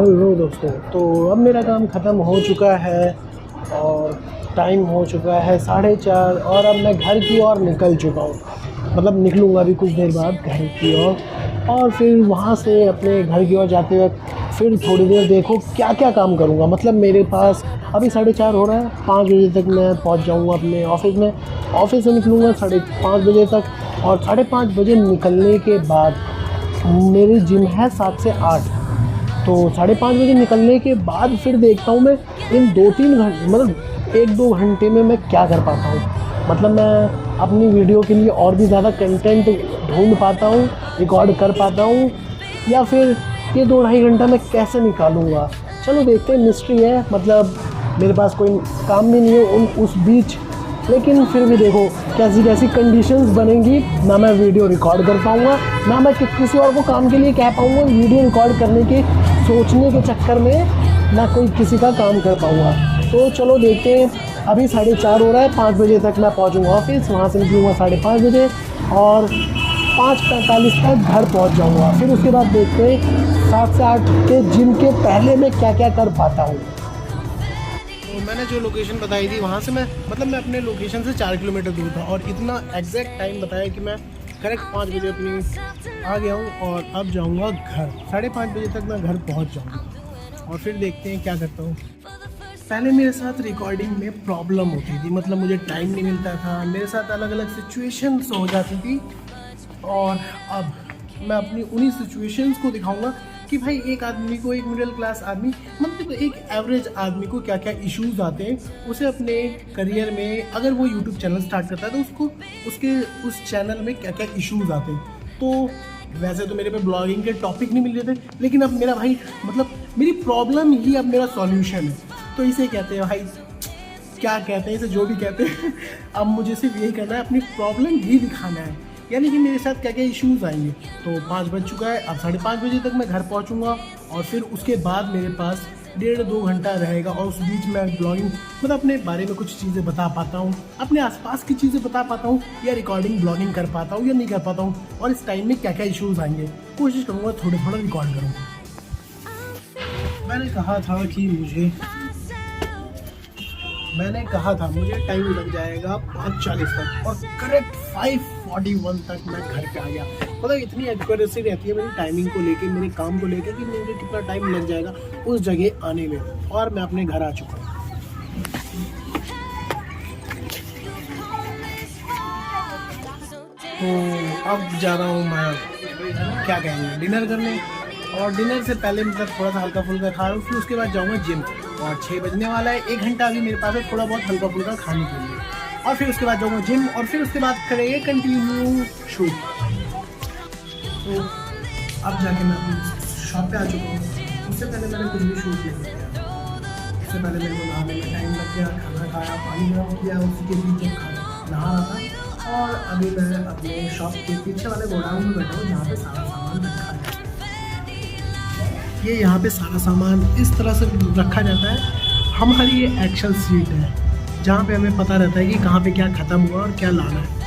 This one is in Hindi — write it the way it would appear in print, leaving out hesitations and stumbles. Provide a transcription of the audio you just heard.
हेलो दोस्तों, तो अब मेरा काम ख़त्म हो चुका है और टाइम हो चुका है 4:30 और अब मैं घर की ओर निकल चुका हूँ। मतलब निकलूँगा अभी कुछ देर बाद घर की ओर और फिर वहाँ से अपने घर की ओर जाते वक्त फिर थोड़ी देर देखो क्या क्या काम करूँगा। मतलब मेरे पास अभी 4:30 हो रहा है, 5 बजे तक मैं पहुँच जाऊँगा अपने ऑफ़िस में। ऑफ़िस से निकलूँगा 5:30 बजे तक और 5:30 बजे निकलने के बाद मेरी जिम है 7 से 8। तो 5:30 बजे निकलने के बाद फिर देखता हूँ मैं इन 2-3 घंटे मतलब 1-2 घंटे में मैं क्या कर पाता हूँ। मतलब मैं अपनी वीडियो के लिए और भी ज़्यादा कंटेंट ढूंढ पाता हूँ, रिकॉर्ड कर पाता हूँ, या फिर ये 2-2.5 घंटा मैं कैसे निकालूँगा। चलो देखते हैं, मिस्ट्री है। मतलब मेरे पास कोई काम भी नहीं है उस बीच, लेकिन फिर भी देखो कैसी कैसी कंडीशंस बनेंगी। ना मैं वीडियो रिकॉर्ड कर पाऊँगा, ना मैं किसी और को काम के लिए कह पाऊँगा वीडियो रिकॉर्ड करने के सोचने के चक्कर में, ना कोई किसी का काम कर पाऊँगा। तो चलो देखते हैं। अभी 4:30 हो रहा है, 5 बजे तक मैं पहुँचूँगा ऑफ़िस, वहाँ से निकलूँगा 5:30 बजे और 5:45 तक घर पहुँच जाऊँगा। फिर उसके बाद देखते हैं 7 से 8 के जिम के पहले मैं क्या क्या कर पाता हूँ। तो मैंने जो लोकेशन बताई थी वहाँ से मैं अपने लोकेशन से 4 किलोमीटर दूर था और इतना एग्जैक्ट टाइम बताया कि मैं करेक्ट 5 बजे अपनी आ गया हूँ और अब जाऊँगा घर। 5:30 बजे तक मैं घर पहुँच जाऊँगा और फिर देखते हैं क्या करता हूँ। पहले मेरे साथ रिकॉर्डिंग में प्रॉब्लम होती थी, मतलब मुझे टाइम नहीं मिलता था, मेरे साथ अलग अलग सिचुएशंस हो जाती थी और अब मैं अपनी उन्हीं सिचुएशंस को दिखाऊंगा कि भाई एक आदमी को, एक मिडिल क्लास आदमी, मतलब एक एवरेज आदमी को क्या क्या इश्यूज़ आते हैं, उसे अपने करियर में अगर वो यूट्यूब चैनल स्टार्ट करता है तो उसको उस चैनल में क्या क्या इश्यूज़ आते हैं। तो वैसे तो मेरे पे ब्लॉगिंग के टॉपिक नहीं मिल रहे थे, लेकिन अब मेरा भाई मेरी प्रॉब्लम ही अब मेरा सॉल्यूशन है। तो इसे कहते हैं भाई, क्या कहते हैं इसे, जो भी कहते हैं, अब मुझे सिर्फ यही करना है, अपनी प्रॉब्लम ही दिखाना है, यानी कि मेरे साथ क्या क्या इश्यूज़ आएंगे। तो 5 बज चुका है, अब 5:30 बजे तक मैं घर पहुंचूंगा और फिर उसके बाद मेरे पास 1.5-2 घंटा रहेगा और उस बीच मैं ब्लॉगिंग अपने बारे में कुछ चीज़ें बता पाता हूँ, अपने आसपास की चीज़ें बता पाता हूँ, या रिकॉर्डिंग ब्लॉगिंग कर पाता हूँ या नहीं कर पाता हूँ, और इस टाइम में क्या क्या इश्यूज़ आएंगे कोशिश करूँगा थोड़ा रिकॉर्ड करूँ। मैंने कहा था मुझे टाइम लग जाएगा 5:40 तक और करेक्ट 5:41 तक मैं घर पे आ गया। मतलब इतनी एक्यूरेसी रहती है मेरी टाइमिंग को लेके, मेरे काम को लेके, कि मुझे कितना टाइम लग जाएगा उस जगह आने में, और मैं अपने घर आ चुका हूँ। तो अब जा रहा हूँ मैं क्या कहेंगे डिनर करने, और डिनर से पहले थोड़ा सा हल्का फुल्का खा रहा हूँ, फिर उसके बाद जाऊँगा जिम और 6 बजने वाला है। 1 घंटा अभी मेरे पास है थोड़ा बहुत हल्का फुल्का खाने के लिए, और फिर उसके बाद जाऊँगा जिम और फिर उसके बाद करेंगे कंटिन्यू शूट। तो अब जाके मैं अपनी शॉप पे आ चुका हूँ। उससे पहले मैंने कुछ भी शूट नहीं किया, उससे पहले मेरे को नहाने में टाइम लग गया, खाना खाया, पानी गर्म किया, उसी के बीच नहा रहा था, और अभी मैं अपने शॉप के पीछे वाले गोडाउन में बैठा हूँ जहाँ पे सारा सामान रखा है। ये यहाँ पे सारा सामान इस तरह से रखा जाता है। हमारी ये एक्शन शीट है जहाँ पे हमें पता रहता है कि कहाँ पे क्या ख़त्म हुआ और क्या लाना है।